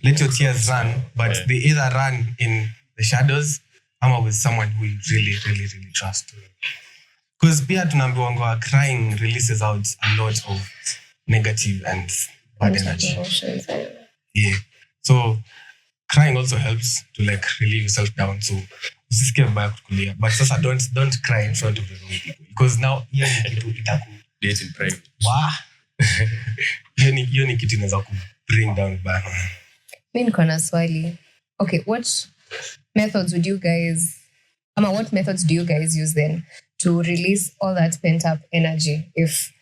Let your tears run, but they either run in the shadows or with someone who you really, really, really trust. Because pia tunaambiwa crying releases out a lot of negative and bad energy. Yeah. So crying also helps to like relieve yourself down. So usisikie mbaya kulia. But sasa don't cry in front of the wrong people. Because now hiyo ni kitu itaku date in private. Wow. Hiyo ni kitu inaweza ku bring down back. Mimi niko na swali. Okay, what methods do you guys use then to release all that pent up energy? If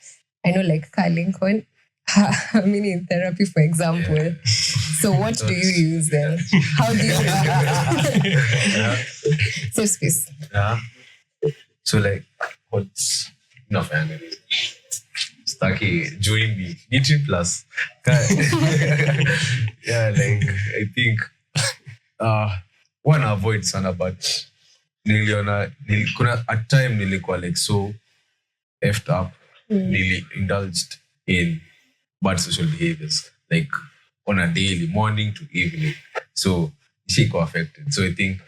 I know like Carl Lincoln I'm in therapy, for example. So what do you use then? How do you safe space? Yeah. So like what's enough energy? Stucky join me. Eating plus. Yeah, like I think wanna avoid sana but kuna at time nilikuwa like so effed up, really indulged in bad social behaviors like on a daily morning to evening, so nishiko affected. So I think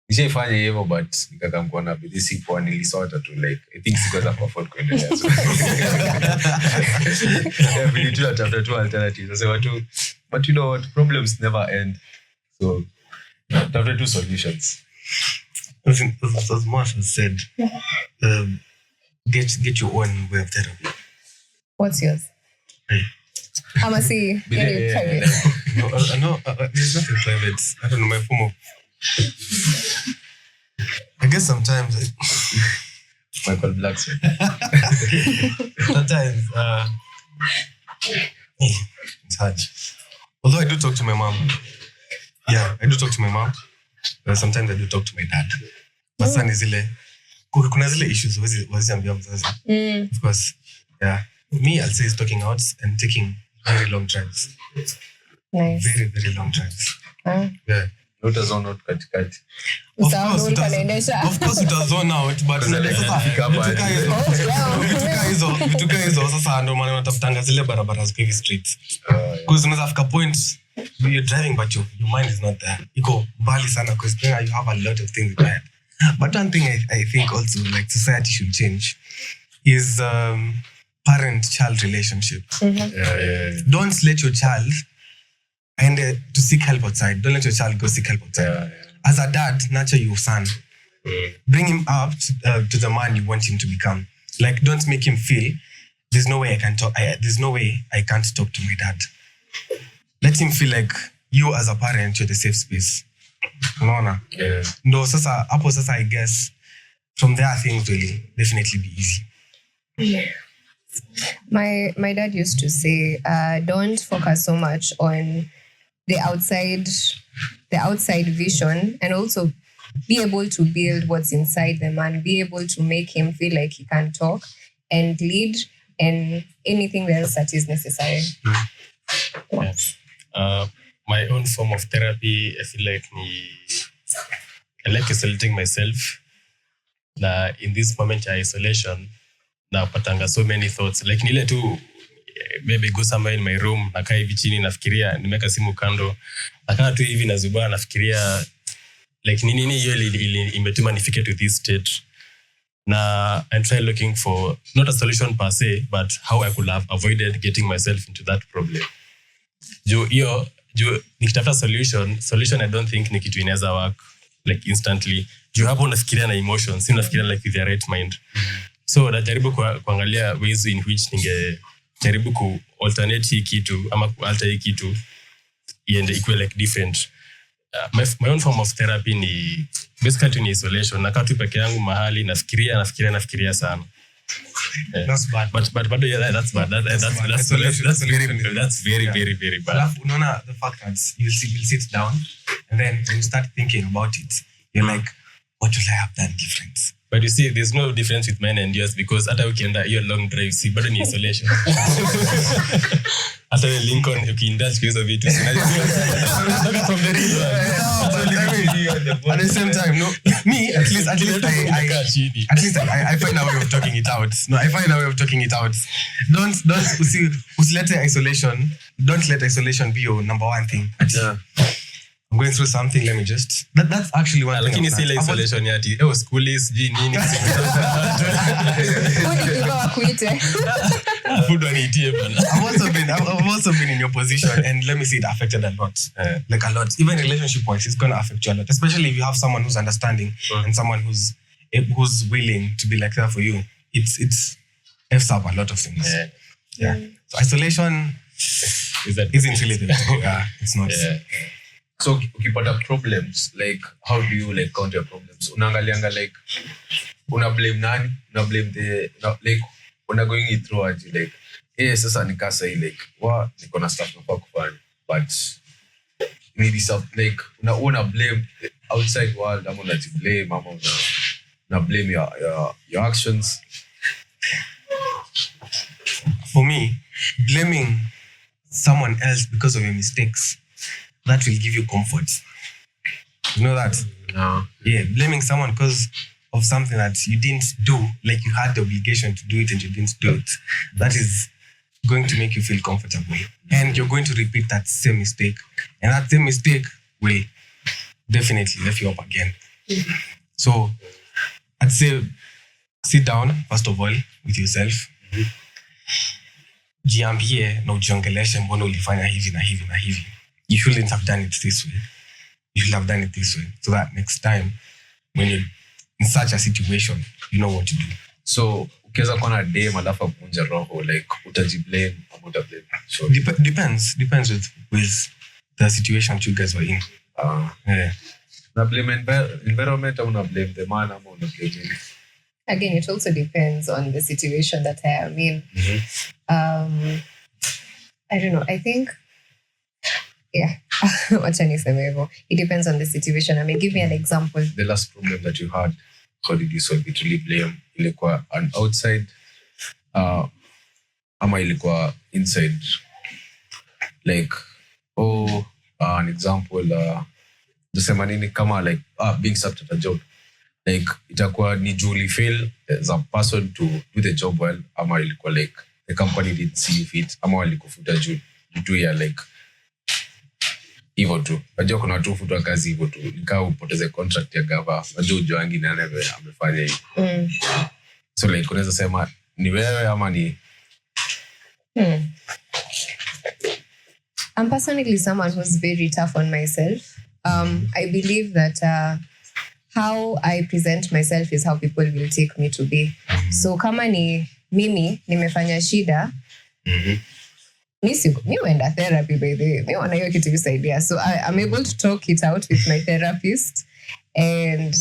nishaifanya hivyo but nikakamkuwa na bidii sikuwa nilisota tu like I think sikuweza kuafford kuendelea so every two after two alternatives nasema tu but you know what, problems never end, so after two solutions. As Marshall said, get your own way of therapy. What's yours? I'ma see. Private. No, there's nothing private. I don't know my form of. I guess sometimes Michael Blackson. Sometimes it's hard. Although I do talk to my mom. Yeah, I do talk to my mom. Sometimes I do talk to my dad. But sana zile kuna zile issues waziambia mzazi. Of course. Yeah. Me, I'll say is talking out and taking very long drives. Nice. Very, very long drives. Yeah. Not a zone out katikati. Of course it was zone out, but vituka hizo sasa ndo maana unatafutanga zile barabara ziko hivi streets. Because unaweza fika point you're driving but your mind is not there. Iko mbali sana because you have a lot of things in mind. But one thing I think also like society should change is parent-child relationship. Don't let your child and to seek help outside. Don't let your child go seek help outside. As a dad, nurture your son. Bring him up to the man you want him to become. Like, don't make him feel there's no way I can talk. There's no way I can't talk to my dad. Let him feel like you as a parent, you're the safe space. Unaona? No, sasa hapo sasa, I guess from there things will definitely be easy. Yeah. My dad used to say, don't focus so much on the outside vision, and also be able to build what's inside the man, be able to make him feel like he can talk and lead, and anything else that is necessary. Yes. My own form of therapy, I feel like I like isolating myself. In this moment of isolation, napatanga so many thoughts. Like nile tu, maybe go somewhere in my room, nakaa hivi chini nafikiria, nimeka simu kando, nakaa tu hivi nazubaa nafikiria, like nini hiyo imetuma nifike to this state. Na I try looking for not a solution per se, but how I could have avoided getting myself into that problem. Nikitafuta solution I don't think ni kitu inaweza work like instantly. Hapo unafikiria na emotions, si unafikiria like with your right mind. So najaribu kuangalia ways in which ningejaribu ku alternate hii kitu ama ku alter hii kitu iende ikuwe like different. My own form of therapy ni basically ni isolation. Nakaa tu peke yangu mahali nafikiria sana. That's bad. But yeah, that's bad. That's very, very, very bad. Unaona, the fact that you'll sit down and then when you start thinking about it, you're like, what will I have done different? But you see, there's no difference with mine and yours because hata ukienda your long drive, see, bado ni isolation. Hata Lincoln, ukiindulge kwa hizo vitu. From the real one. At the same time, no, me, at least I find a way of talking it out. No, I find a way of talking it out. Don't let isolation, don't let isolation be your number one thing. Yeah. I'm going through something, let me just... That's actually one thing. Lakini si isolation yati. School is nini. Food waniitie bana. I've also been in your position, and let me say it affected a lot. Like a lot. Even relationship-wise, it's going to affect you a lot. Especially if you have someone who's understanding and someone who's willing to be like that for you. It's F's up a lot of things. Yeah. So isolation isn't really the thing. Yeah, it's not. Yeah. So ukipata problems, like how do you like counter problems? Unaangalianga like una blame nani? Una blame like una going it through aje like sasa nikasa hii like niko na stuff nafaa kufanya, but maybe stuff like una blame the outside world ama una blame ama una blame your actions. For me, blaming someone else because of your mistakes, that will give you comfort. You know that? No. Yeah, blaming someone because of something that you didn't do, like you had the obligation to do it and you didn't do it. That is going to make you feel comfortable. And you're going to repeat that same mistake. And that same mistake will definitely lift you up again. So I'd say sit down, first of all, with yourself. Jiambie na ujiongeleshe mbona ulifanya hivi na hivi na hivi. You shouldn't have done it this way. You should have done it this way. So that next time, when you're in such a situation, you know what to do. So, ukiweza kuwa na dem alafu kunja roho, like, utajiblame ama utablame? So, depends with the situation you guys were in. Yeah. Una blame environment ama una blame the man ama una blame? Again, it also depends on the situation that I am in. I don't know. I think... Yeah, it depends on the situation. I mean, give me an example. The last problem that you had, how did you solve it? Really blame ilikuwa an outside ama ilikuwa inside? Like, an example, tusema nini kama like being sucked at a job. Like, itakuwa ni Julie fail as a person to do the job well, ama ilikuwa like the company didn't see fit, ama walikufuta juu ya like hivyo tu. Najua kuna watu hufutwa kazi hivyo tu. Nikaa upoteze contract ya gava. Najua ujuangi nani amefanya hivi. So like unaweza sema ni wewe ama ni... I'm personally someone who's very tough on myself. I believe that how I present myself is how people will take me to be. So kama ni mimi nimefanya shida, mi wenda therapy by the way. Mi wana hiyo kitu isaidia. So I'm able to talk it out with my therapist, and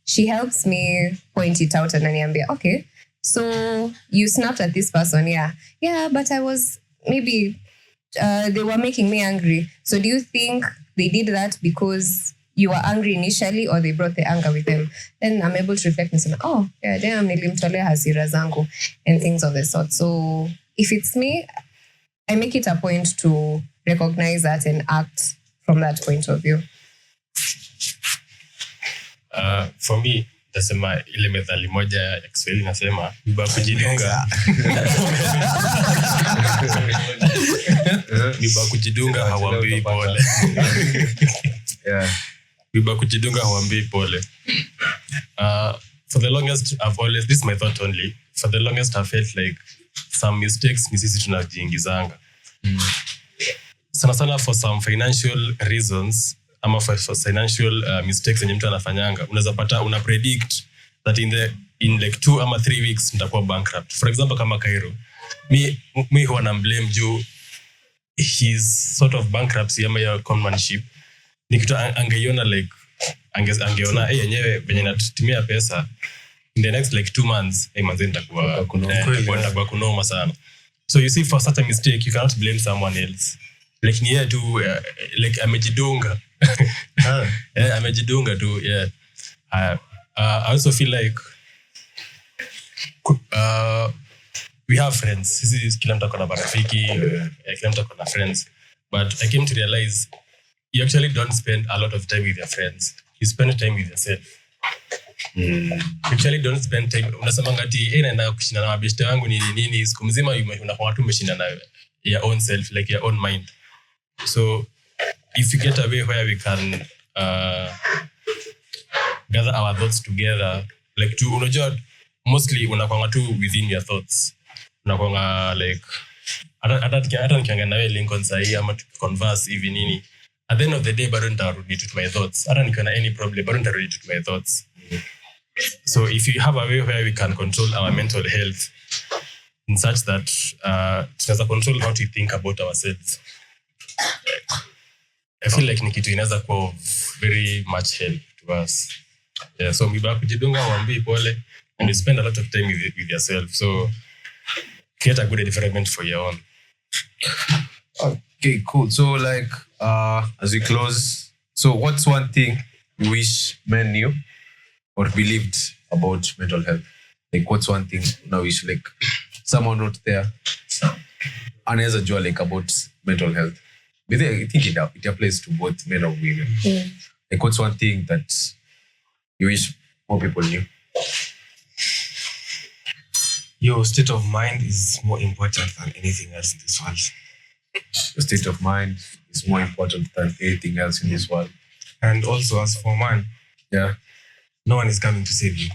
she helps me point it out and ananiambia, okay, so you snapped at this person, yeah, but I was maybe they were making me angry. So do you think they did that because you were angry initially, or they brought the anger with them? Then I'm able to reflect and say, oh, yeah, damn, nilimtolea hasira zangu and things of the sort. So if it's me, I make it a point to recognize that and act from that point of view. For me, nasema ile methali moja ya Kiswahili nasema biba kujidunga hauambii pole. Biba kujidunga hauambii pole. For the longest this is my thought only. For the longest I felt like some mistakes ni sisi tunajiingizanga. Sana for some financial reasons, ama for financial mistakes yenye mtu anafanyanga, unaweza pata una predict that in like 2 ama 3 weeks nitakuwa bankrupt. For example kama Cairo, me huwa na blame juu his sort of bankruptcy ama ya conmanship ni kitu angeiona like angeona yenyewe venye natutumia pesa in the next like 2 months manze nitakuwa kunoma sana. So you see, for such a mistake you cannot blame someone else. Like ni yeye tu like amejidunga. Amejidunga tu, yeah. I also feel like we have friends. Sisi kila mtu akona marafiki, kila mtu akona friends. But I came to realize you actually don't spend a lot of time with your friends. You spend time with yourself. You actually don't spend time. Unasemanga ati naenda kushinda na mabeshte wangu nini siku mzima unakuwa tu umeshinda na your own self, like your own mind. So if you get away where we can gather our thoughts together, like to unajua mostly unakuanga tu within your thoughts. Unakuanga like hata nikianga nawe Lincoln sahi ama converse hivi nini, at the end of the day bado nitarudi to my thoughts. Hata nikiona any problem bado nitarudi to my thoughts. So if you have a way where we can control our mental health in such that tunaweza control how to think about ourselves, I feel like ni kitu inaweza kuwa very much help to us. Yeah, so mbiba kujidunga waambii pole, and you spend a lot of time with yourself. So create a good environment for your own. Okay, cool. So like as we close, so what's one thing you wish men knew or believed about mental health? Like what's one thing you wish like someone out there anaweza jua like about mental health? But I think it applies to both men and women. Like what's one thing that you wish more people knew? Your state of mind is more important than anything else in this world. Your state of mind is more important than anything else in this world. And also, as for man, no one is coming to save you.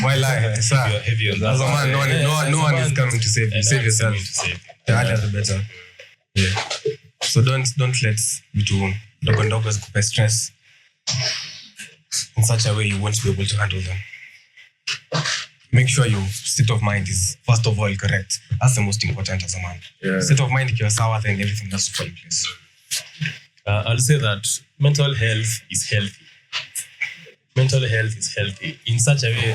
Why lie? Sir, as a man, no one is coming to save you. Save yourself. The harder the better. Yeah. So don't let vitu ndogo zikupe stress in such a way you won't be able to handle them. Make sure your state of mind is first of all correct. That's the most important as a man. State of mind, if you're sour, then everything has to fall in place. I'll say that mental health is healthy. Mental health is healthy in such a way.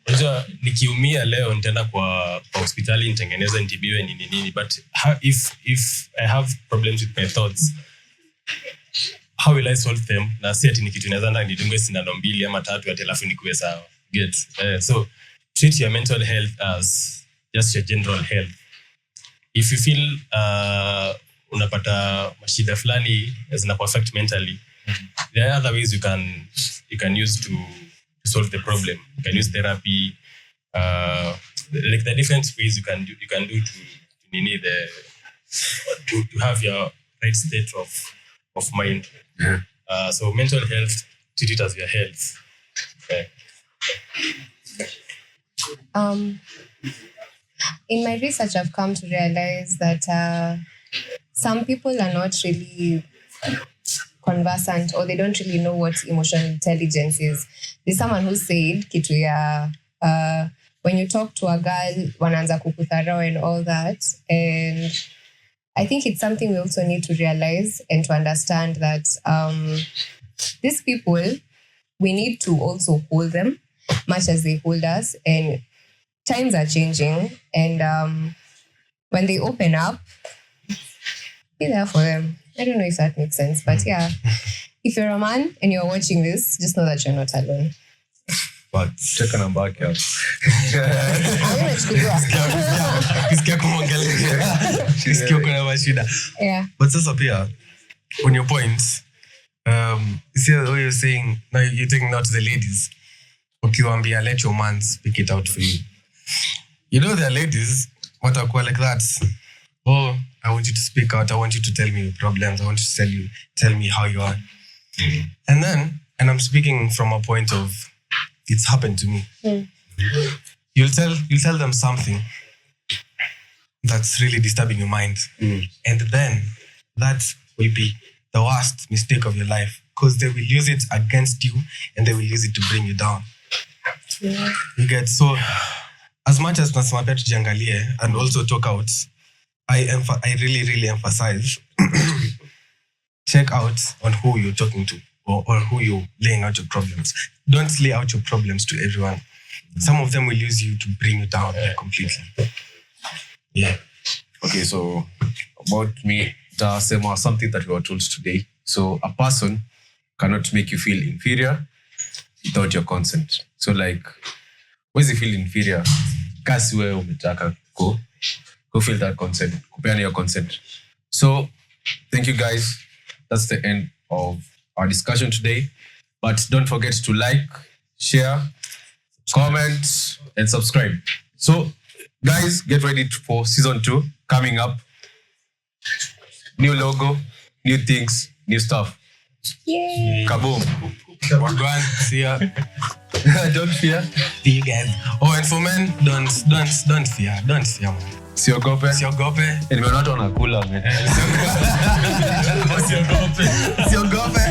Unajua nikiumia leo nitaenda kwa hospitali nitengeneza nitibiwe nini, but if I have problems with my thoughts, how will I solve them? Na si ati ni kitu inaweza ndani nidunge sindano 2 ama 3 ati alafu nikuwe sawa. So treat your mental health as just your general health. If you feel unapata mashida fulani zina affect mentally, there are other ways you can use to solve the problem. You can use therapy, like the different ways you can do to have your right state of mind. So mental health, treat it as your health. In my research, I've come to realize that some people are not really conversant, or they don't really know what emotional intelligence is. There's someone who said kitu ya when you talk to a girl wanaanza kukutharau and all that, and I think it's something we also need to realize and to understand that these people, we need to also hold them much as they hold us, and times are changing, and when they open up, be there for them. I don't know if that makes sense, but yeah, if you're a man and you're watching this, just know that you're not alone. But check on back out. Yeah. But sasa pia, on your point, you see what you're saying, now you're taking out to the ladies. Ukiwambia, let your man speak it out for you. You know, there are ladies what are quite like that. Oh, I want you to speak out. I want you to tell me your problems. I want you to tell me how you are. And I'm speaking from a point of, it's happened to me. You'll tell them something that's really disturbing your mind. And then that will be the worst mistake of your life, because they will use it against you and they will use it to bring you down. Yeah. You get, so as much as tunasema pia tujiangalie and also talk out, I really, really emphasize check out on who you're talking to, or who you're laying out your problems. Don't lay out your problems to everyone. Some of them will use you to bring you down completely. Yeah. Okay, so about me, something that we were told today. So a person cannot make you feel inferior without your consent. So like, when you feel inferior, kasi wewe umetaka go feel that consent, kupeana your consent. So thank you guys. That's the end of our discussion today. But don't forget to like, share, comment, and subscribe. So guys, get ready for season 2 coming up. New logo, new things, new stuff. Yay. Kaboom. We're going. See ya. Don't fear. See you guys. Oh, and for men, don't fear. Don't fear, man. Siogope. Siogope. Nimeona watu wanakula, man. Siogope.